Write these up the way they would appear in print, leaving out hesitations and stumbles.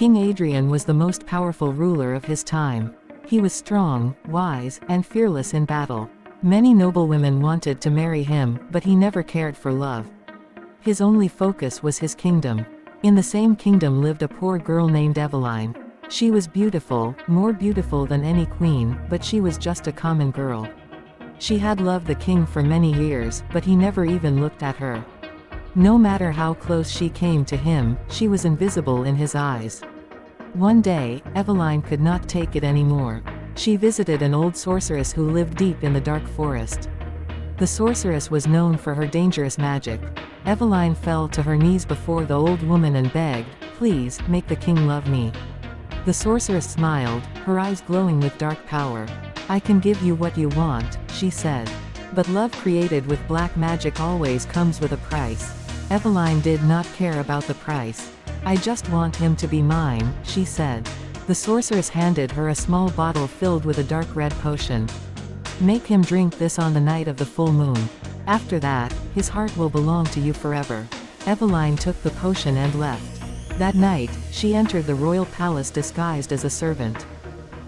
King Adrian was the most powerful ruler of his time. He was strong, wise, and fearless in battle. Many noblewomen wanted to marry him, but he never cared for love. His only focus was his kingdom. In the same kingdom lived a poor girl named Eveline. She was beautiful, more beautiful than any queen, but she was just a common girl. She had loved the king for many years, but he never even looked at her. No matter how close she came to him, she was invisible in his eyes. One day, Eveline could not take it anymore. She visited an old sorceress who lived deep in the dark forest. The sorceress was known for her dangerous magic. Eveline fell to her knees before the old woman and begged, "Please, make the king love me." The sorceress smiled, her eyes glowing with dark power. "I can give you what you want," she said. "But love created with black magic always comes with a price." Eveline did not care about the price. "I just want him to be mine," she said. The sorceress handed her a small bottle filled with a dark red potion. "Make him drink this on the night of the full moon. After that, his heart will belong to you forever." Eveline took the potion and left. That night, she entered the royal palace disguised as a servant.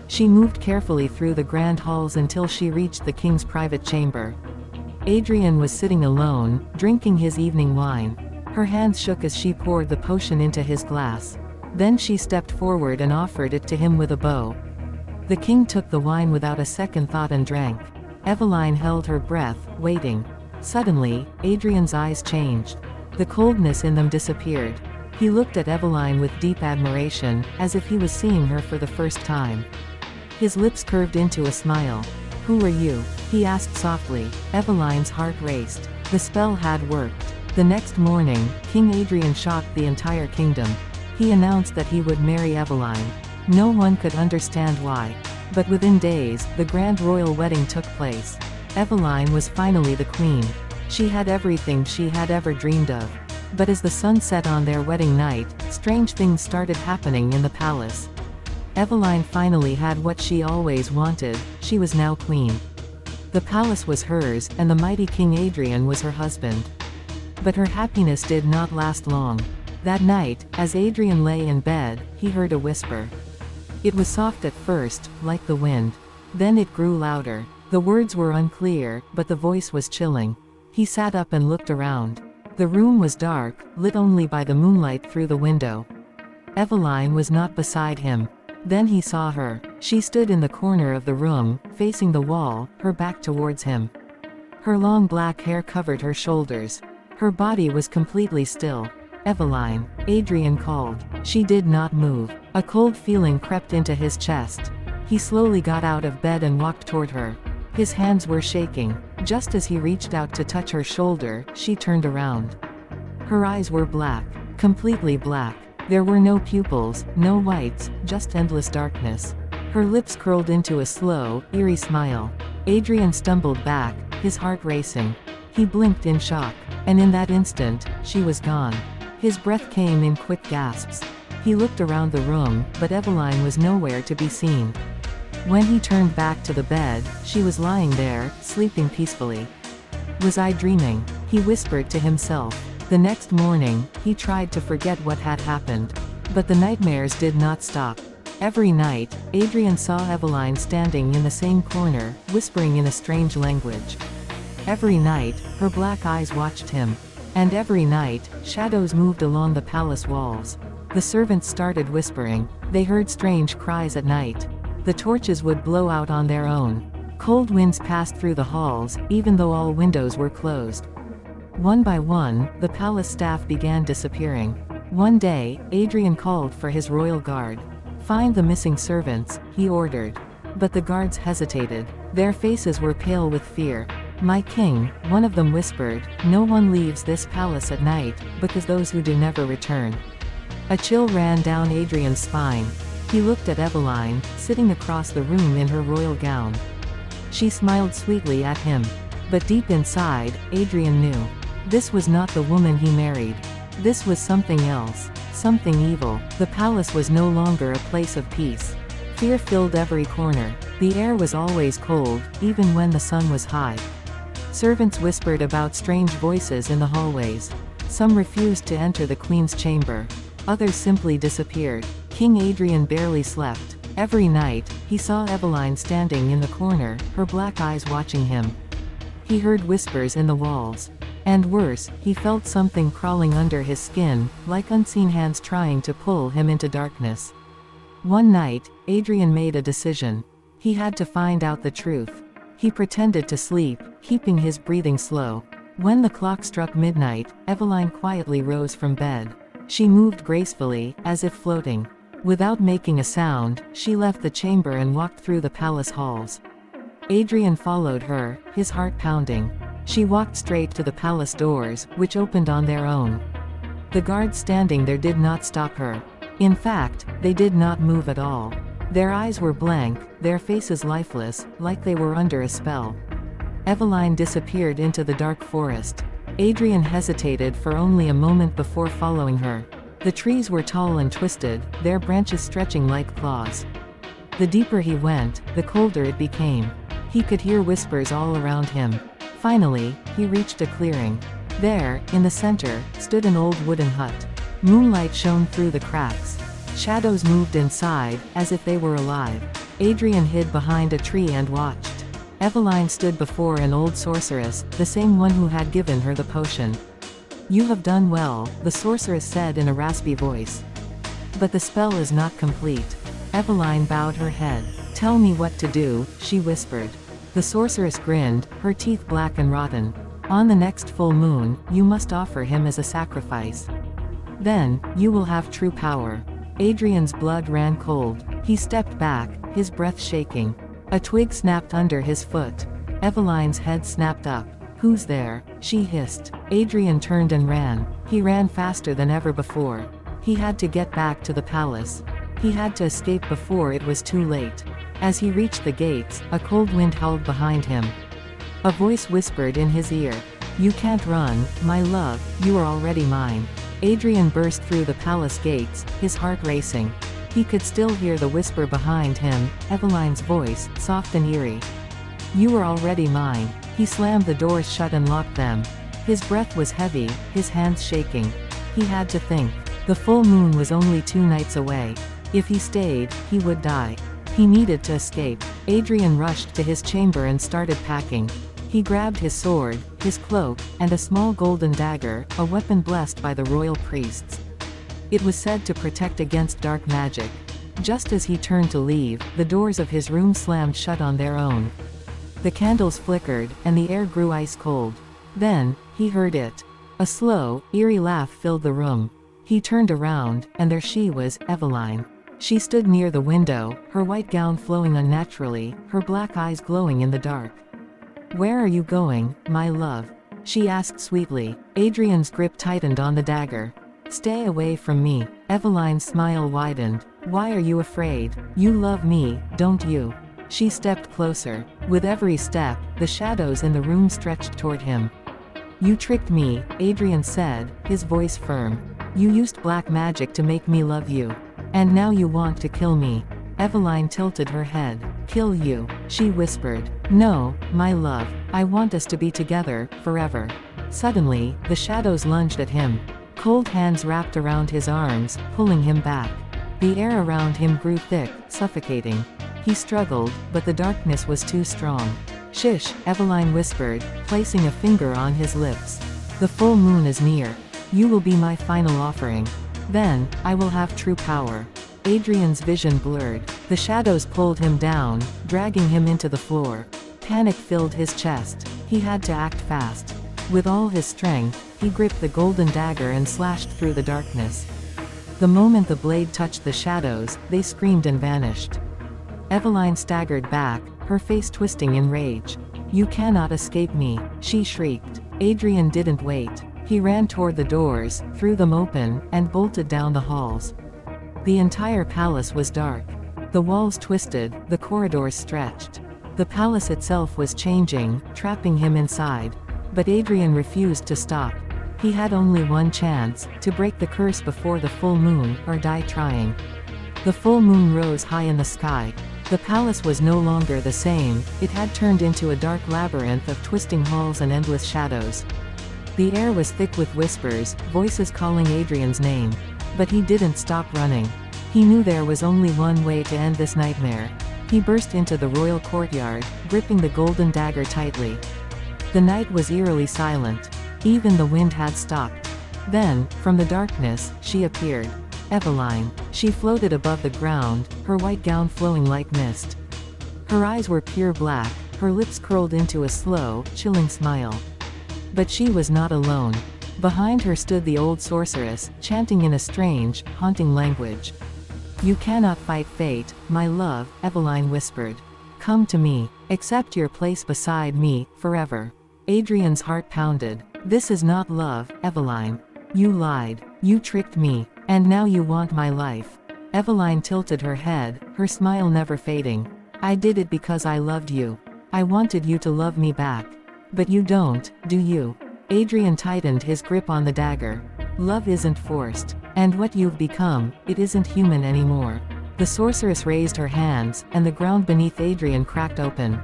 She moved carefully through the grand halls until she reached the king's private chamber. Adrian was sitting alone, drinking his evening wine. Her hands shook as she poured the potion into his glass. Then she stepped forward and offered it to him with a bow. The king took the wine without a second thought and drank. Eveline held her breath, waiting. Suddenly, Adrian's eyes changed. The coldness in them disappeared. He looked at Eveline with deep admiration, as if he was seeing her for the first time. His lips curved into a smile. "Who are you?" he asked softly. Eveline's heart raced. The spell had worked. The next morning, King Adrian shocked the entire kingdom. He announced that he would marry Eveline. No one could understand why. But within days, the grand royal wedding took place. Eveline was finally the queen. She had everything she had ever dreamed of. But as the sun set on their wedding night, strange things started happening in the palace. Eveline finally had what she always wanted. She was now queen. The palace was hers, and the mighty King Adrian was her husband. But her happiness did not last long. That night, as Adrian lay in bed, he heard a whisper. It was soft at first, like the wind. Then it grew louder. The words were unclear, but the voice was chilling. He sat up and looked around. The room was dark, lit only by the moonlight through the window. Eveline was not beside him. Then he saw her. She stood in the corner of the room, facing the wall, her back towards him. Her long black hair covered her shoulders. Her body was completely still. "Eveline," Adrian called. She did not move. A cold feeling crept into his chest. He slowly got out of bed and walked toward her. His hands were shaking. Just as he reached out to touch her shoulder, she turned around. Her eyes were black. Completely black. There were no pupils, no whites, just endless darkness. Her lips curled into a slow, eerie smile. Adrian stumbled back, his heart racing. He blinked in shock. And in that instant, she was gone. His breath came in quick gasps. He looked around the room, but Eveline was nowhere to be seen. When he turned back to the bed, she was lying there, sleeping peacefully. "Was I dreaming?" he whispered to himself. The next morning, he tried to forget what had happened. But the nightmares did not stop. Every night, Adrian saw Eveline standing in the same corner, whispering in a strange language. Every night, her black eyes watched him. And every night, shadows moved along the palace walls. The servants started whispering. They heard strange cries at night. The torches would blow out on their own. Cold winds passed through the halls, even though all windows were closed. One by one, the palace staff began disappearing. One day, Adrian called for his royal guard. "Find the missing servants," he ordered. But the guards hesitated. Their faces were pale with fear. "My king," one of them whispered, "no one leaves this palace at night, because those who do never return." A chill ran down Adrian's spine. He looked at Eveline, sitting across the room in her royal gown. She smiled sweetly at him. But deep inside, Adrian knew. This was not the woman he married. This was something else. Something evil. The palace was no longer a place of peace. Fear filled every corner. The air was always cold, even when the sun was high. Servants whispered about strange voices in the hallways. Some refused to enter the queen's chamber. Others simply disappeared. King Adrian barely slept. Every night, he saw Eveline standing in the corner, her black eyes watching him. He heard whispers in the walls. And worse, he felt something crawling under his skin, like unseen hands trying to pull him into darkness. One night, Adrian made a decision. He had to find out the truth. He pretended to sleep, keeping his breathing slow. When the clock struck midnight, Eveline quietly rose from bed. She moved gracefully, as if floating. Without making a sound, she left the chamber and walked through the palace halls. Adrian followed her, his heart pounding. She walked straight to the palace doors, which opened on their own. The guards standing there did not stop her. In fact, they did not move at all. Their eyes were blank, their faces lifeless, like they were under a spell. Eveline disappeared into the dark forest. Adrian hesitated for only a moment before following her. The trees were tall and twisted, their branches stretching like claws. The deeper he went, the colder it became. He could hear whispers all around him. Finally, he reached a clearing. There, in the center, stood an old wooden hut. Moonlight shone through the cracks. Shadows moved inside, as if they were alive. Adrian hid behind a tree and watched. Eveline stood before an old sorceress, the same one who had given her the potion. "You have done well," the sorceress said in a raspy voice. "But the spell is not complete." Eveline bowed her head. "Tell me what to do," she whispered. The sorceress grinned, her teeth black and rotten. "On the next full moon, you must offer him as a sacrifice. Then, you will have true power." Adrian's blood ran cold. He stepped back, his breath shaking. A twig snapped under his foot. Eveline's head snapped up. "Who's there?" she hissed. Adrian turned and ran. He ran faster than ever before. He had to get back to the palace. He had to escape before it was too late. As he reached the gates, a cold wind howled behind him. A voice whispered in his ear, "You can't run, my love, you are already mine." Adrian burst through the palace gates, his heart racing. He could still hear the whisper behind him, Eveline's voice, soft and eerie. "You are already mine." He slammed the doors shut and locked them. His breath was heavy, his hands shaking. He had to think. The full moon was only 2 nights away. If he stayed, he would die. He needed to escape. Adrian rushed to his chamber and started packing. He grabbed his sword, his cloak, and a small golden dagger, a weapon blessed by the royal priests. It was said to protect against dark magic. Just as he turned to leave, the doors of his room slammed shut on their own. The candles flickered, and the air grew ice cold. Then, he heard it. A slow, eerie laugh filled the room. He turned around, and there she was, Eveline. She stood near the window, her white gown flowing unnaturally, her black eyes glowing in the dark. "Where are you going, my love?" she asked sweetly. Adrian's grip tightened on the dagger. "Stay away from me." Eveline's smile widened. "Why are you afraid? You love me, don't you?" She stepped closer. With every step, the shadows in the room stretched toward him. "You tricked me," Adrian said, his voice firm. "You used black magic to make me love you. And now you want to kill me." Eveline tilted her head. "Kill you?" she whispered. "No, my love. I want us to be together, forever." Suddenly, the shadows lunged at him. Cold hands wrapped around his arms, pulling him back. The air around him grew thick, suffocating. He struggled, but the darkness was too strong. "Shish," Eveline whispered, placing a finger on his lips. "The full moon is near. You will be my final offering. Then, I will have true power." Adrian's vision blurred. The shadows pulled him down, dragging him into the floor. Panic filled his chest. He had to act fast. With all his strength, he gripped the golden dagger and slashed through the darkness. The moment the blade touched the shadows, they screamed and vanished. Eveline staggered back, her face twisting in rage. "You cannot escape me," she shrieked. Adrian didn't wait. He ran toward the doors, threw them open, and bolted down the halls. The entire palace was dark. The walls twisted, the corridors stretched. The palace itself was changing, trapping him inside. But Adrian refused to stop. He had only one chance, to break the curse before the full moon, or die trying. The full moon rose high in the sky. The palace was no longer the same, it had turned into a dark labyrinth of twisting halls and endless shadows. The air was thick with whispers, voices calling Adrian's name. But he didn't stop running. He knew there was only one way to end this nightmare. He burst into the royal courtyard, gripping the golden dagger tightly. The night was eerily silent. Even the wind had stopped. Then, from the darkness, she appeared. Eveline. She floated above the ground, her white gown flowing like mist. Her eyes were pure black, her lips curled into a slow, chilling smile. But she was not alone. Behind her stood the old sorceress, chanting in a strange, haunting language. "You cannot fight fate, my love," Eveline whispered. "Come to me. Accept your place beside me, forever." Adrian's heart pounded. "This is not love, Eveline. You lied. You tricked me. And now you want my life." Eveline tilted her head, her smile never fading. "I did it because I loved you. I wanted you to love me back. But you don't, do you?" Adrian tightened his grip on the dagger. "Love isn't forced. And what you've become, it isn't human anymore." The sorceress raised her hands, and the ground beneath Adrian cracked open.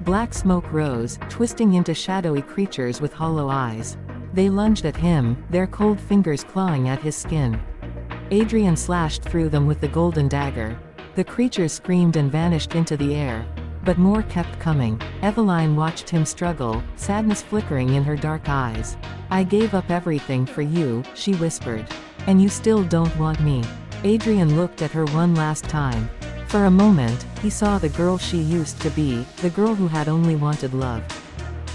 Black smoke rose, twisting into shadowy creatures with hollow eyes. They lunged at him, their cold fingers clawing at his skin. Adrian slashed through them with the golden dagger. The creatures screamed and vanished into the air. But more kept coming. Eveline watched him struggle, sadness flickering in her dark eyes. "I gave up everything for you," she whispered. "And you still don't want me." Adrian looked at her one last time. For a moment, he saw the girl she used to be, the girl who had only wanted love.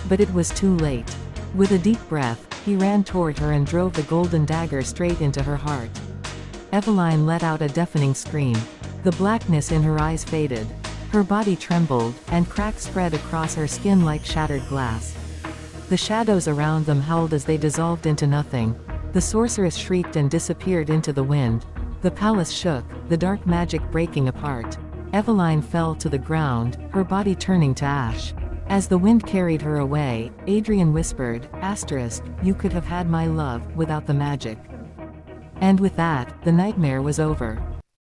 But it was too late. With a deep breath, he ran toward her and drove the golden dagger straight into her heart. Eveline let out a deafening scream. The blackness in her eyes faded. Her body trembled, and cracks spread across her skin like shattered glass. The shadows around them howled as they dissolved into nothing. The sorceress shrieked and disappeared into the wind. The palace shook, the dark magic breaking apart. Eveline fell to the ground, her body turning to ash. As the wind carried her away, Adrian whispered, "You could have had my love, without the magic." And with that, the nightmare was over.